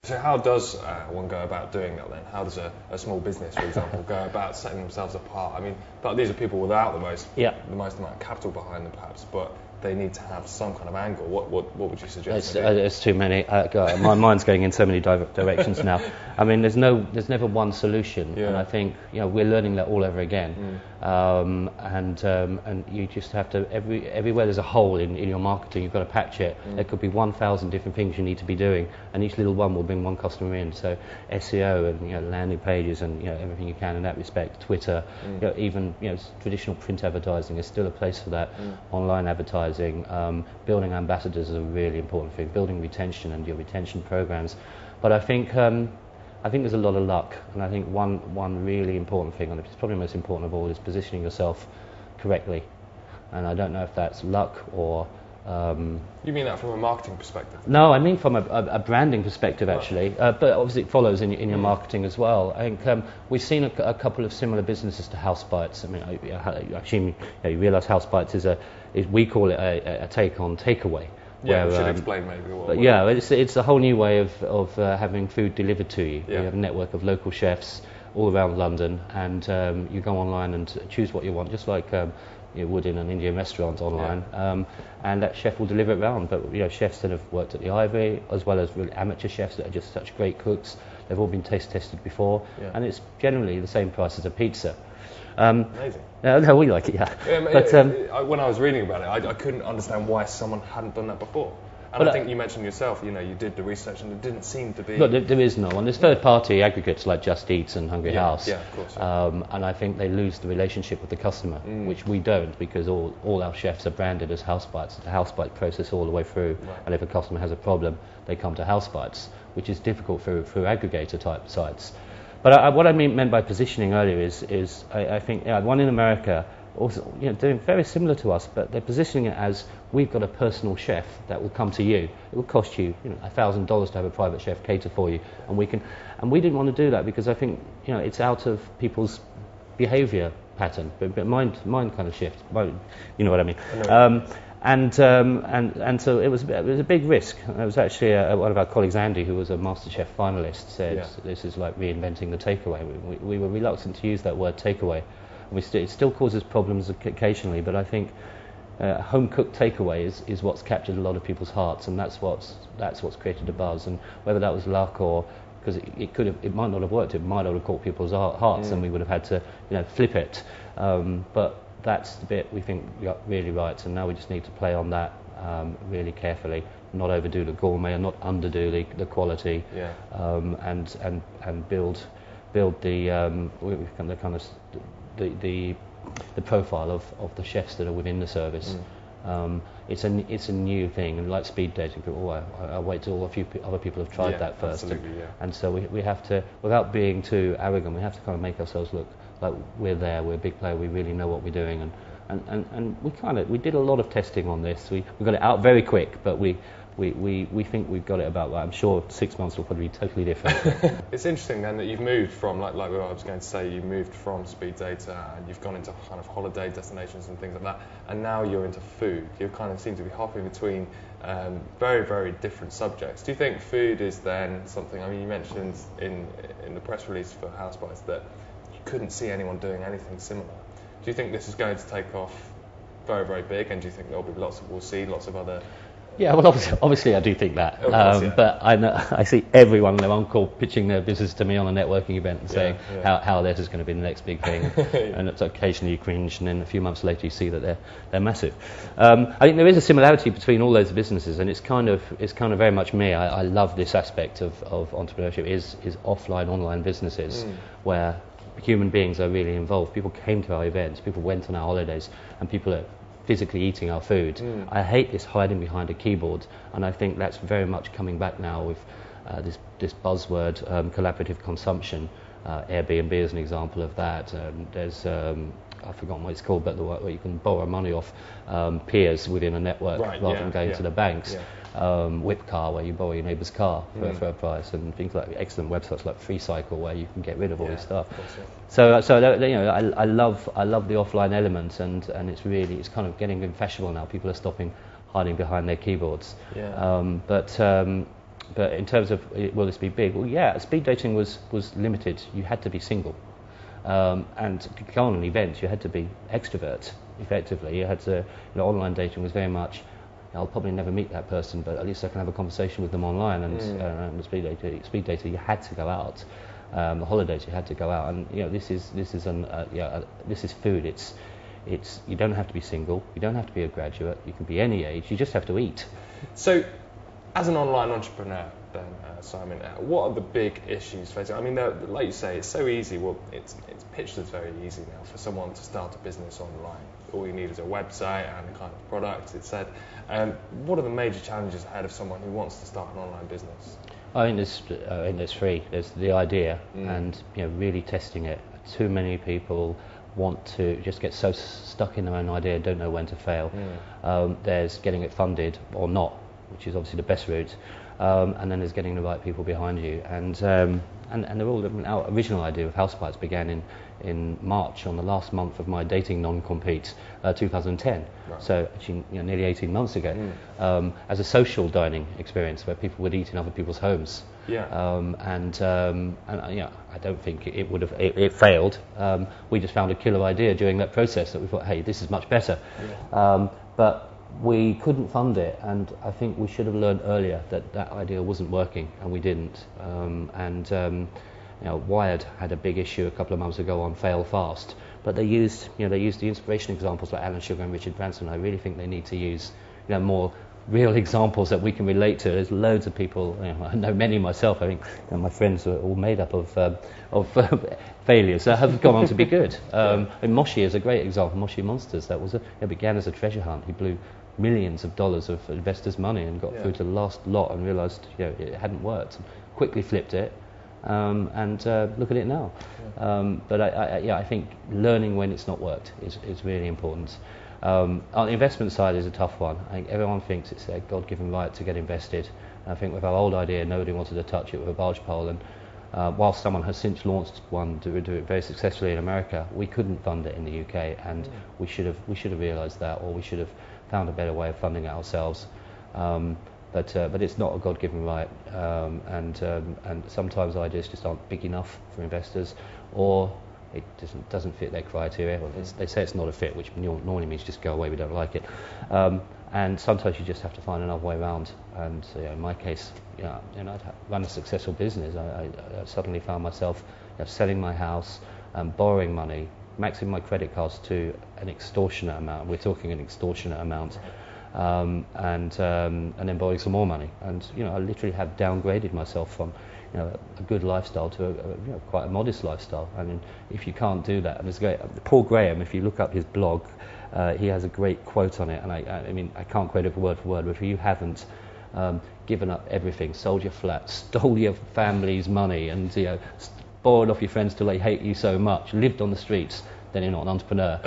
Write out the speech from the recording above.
So how does one go about doing that then? How does a small business, for example, go about setting themselves apart? I mean, but these are people without the most amount of capital behind them, perhaps, but they need to have some kind of angle. What would you suggest? It's too many. My mind's going in so many directions now. I mean, there's never one solution, and I think we're learning that all over again. And you just have to everywhere there's a hole in your marketing, you've got to patch it. There could be 1,000 different things you need to be doing, and each little one will bring one customer in. So SEO and landing pages and everything you can in that respect. Twitter, even traditional print advertising is still a place for that. Online advertising. Building ambassadors is a really important thing. Building retention and your retention programs, but I think there's a lot of luck, and I think one really important thing, and it's probably the most important of all, is positioning yourself correctly. And I don't know if that's luck or. You mean that from a marketing perspective? No, I mean from a branding perspective, actually. But obviously it follows in your marketing as well. I think we've seen a couple of similar businesses to House Bites. I mean, I assume you realise House Bites is we call it a take on takeaway. Yeah, we should explain maybe what. Yeah, it's a whole new way of having food delivered to you. Yeah. We have a network of local chefs all around London, and you go online and choose what you want, just like you would in an Indian restaurant online, and that chef will deliver it round. But chefs that have worked at the Ivory, as well as really amateur chefs that are just such great cooks, they've all been taste tested before, and it's generally the same price as a pizza. Amazing. No, we like it, yeah. But when I was reading about it, I couldn't understand why someone hadn't done that before. And I think you mentioned yourself, you did the research, and it didn't seem to be. Look, there is no one. There's third-party aggregates like Just Eat and Hungry House. Yeah, of course. And I think they lose the relationship with the customer, which we don't, because all our chefs are branded as House Bites. The House Bite process all the way through, and if a customer has a problem, they come to House Bites, which is difficult through aggregator-type sites. But what I meant by positioning earlier is I think one in America. Also, doing very similar to us, but they're positioning it as we've got a personal chef that will come to you. It will cost you, $1,000 to have a private chef cater for you, and we didn't want to do that because I think it's out of people's behaviour pattern, but mind kind of shift. You know what I mean? And so it was a big risk. It was actually one of our colleagues, Andy, who was a MasterChef finalist, said this is like reinventing the takeaway. We were reluctant to use that word takeaway. It still causes problems occasionally, but I think home-cooked takeaway is what's captured a lot of people's hearts, and that's what's created a buzz. And whether that was luck or because it might not have worked, it might not have caught people's hearts, and we would have had to flip it. But that's the bit we think we got really right, and now we just need to play on that really carefully, not overdo the gourmet and not underdo the quality, and build the profile of the chefs that are within the service. It's a new thing, and like speed dating, I'll wait till a few other people have tried that first. And so we have to, without being too arrogant, we have to kind of make ourselves look like we're a big player, we really know what we're doing, and we did a lot of testing on this. We got it out very quick, but we think we've got it about right. I'm sure 6 months will probably be totally different. It's interesting then that you've moved from, like what I was going to say, you moved from speed data and you've gone into kind of holiday destinations and things like that, and now you're into food. You kind of seem to be hopping between very, very different subjects. Do you think food is then something, I mean, you mentioned in the press release for House Bites that you couldn't see anyone doing anything similar. Do you think this is going to take off very, very big, and do you think we'll see lots of other... Yeah, well, obviously I do think that, but I see everyone and their uncle pitching their business to me on a networking event and saying how theirs is going to be the next big thing, and it's occasionally you cringe, and then a few months later you see that they're massive. I think there is a similarity between all those businesses, and it's kind of very much me. I love this aspect of entrepreneurship is offline, online businesses where human beings are really involved. People came to our events, people went on our holidays, and people are physically eating our food. I hate this hiding behind a keyboard, and I think that's very much coming back now with this buzzword, collaborative consumption. Airbnb is an example of that. There's I've forgotten what it's called, but where you can borrow money off peers within a network rather than going to the banks. Whipcar, where you borrow your neighbour's car for a price, and things like excellent websites like FreeCycle, where you can get rid of all this stuff. So I love the offline element, and it's kind of getting fashionable now. People are stopping hiding behind their keyboards. But But in terms of will this be big? Well, yeah, speed dating was limited. You had to be single, and to go on an event, you had to be extrovert. Effectively, you had to. Online dating was very much. I'll probably never meet that person, but at least I can have a conversation with them online. And speed dating, you had to go out. The holidays, you had to go out, and this is food. It's you don't have to be single. You don't have to be a graduate. You can be any age. You just have to eat. So, as an online entrepreneur, then Simon, what are the big issues facing? I mean, like you say, it's so easy. Well, it's pitched as very easy now for someone to start a business online. All you need is a website and a kind of product. It said. What are the major challenges ahead of someone who wants to start an online business? I think there's three. There's the idea, and really testing it. Too many people want to just get so stuck in their own idea, don't know when to fail. There's getting it funded or not, which is obviously the best route, and then there's getting the right people behind you. And they're all different. Our original idea of House Bites began in March, on the last month of my dating non-compete, 2010. Right. So actually, nearly 18 months ago, as a social dining experience where people would eat in other people's homes. Yeah. I don't think it would have. It failed. We just found a killer idea during that process that we thought, hey, this is much better. Yeah. But we couldn't fund it, and I think we should have learned earlier that idea wasn't working, and we didn't. Wired had a big issue a couple of months ago on fail fast, but they used the inspiration examples like Alan Sugar and Richard Branson. I really think they need to use more real examples that we can relate to. There's loads of people. I know many myself. I think my friends are all made up of failures that have gone on to be good. And Moshi is a great example. Moshi Monsters. It began as a treasure hunt. He blew millions of dollars of investors' money and got through to the last lot and realised it hadn't worked. Quickly flipped it. And look at it now. But I think learning when it's not worked is really important. On the investment side is a tough one. I think everyone thinks it's their God-given right to get invested. And I think with our old idea, nobody wanted to touch it with a barge pole. And while someone has since launched one to do it very successfully in America, we couldn't fund it in the UK, and we should have realised that, or we should have found a better way of funding it ourselves. But it's not a God-given right, and sometimes ideas just aren't big enough for investors, or it doesn't fit their criteria. Well, they say it's not a fit, which normally means just go away, we don't like it. And sometimes you just have to find another way around. And in my case, I'd run a successful business. I suddenly found myself selling my house and borrowing money, maxing my credit cards to an extortionate amount. We're talking an extortionate amount. And then borrowing some more money, and I literally have downgraded myself from a good lifestyle to quite a modest lifestyle. I mean, if you can't do that, and it's great. Paul Graham, if you look up his blog, he has a great quote on it, and I mean I can't quote it word for word, but if you haven't given up everything, sold your flat, stole your family's money, and borrowed off your friends till they hate you so much, lived on the streets, then you're not an entrepreneur.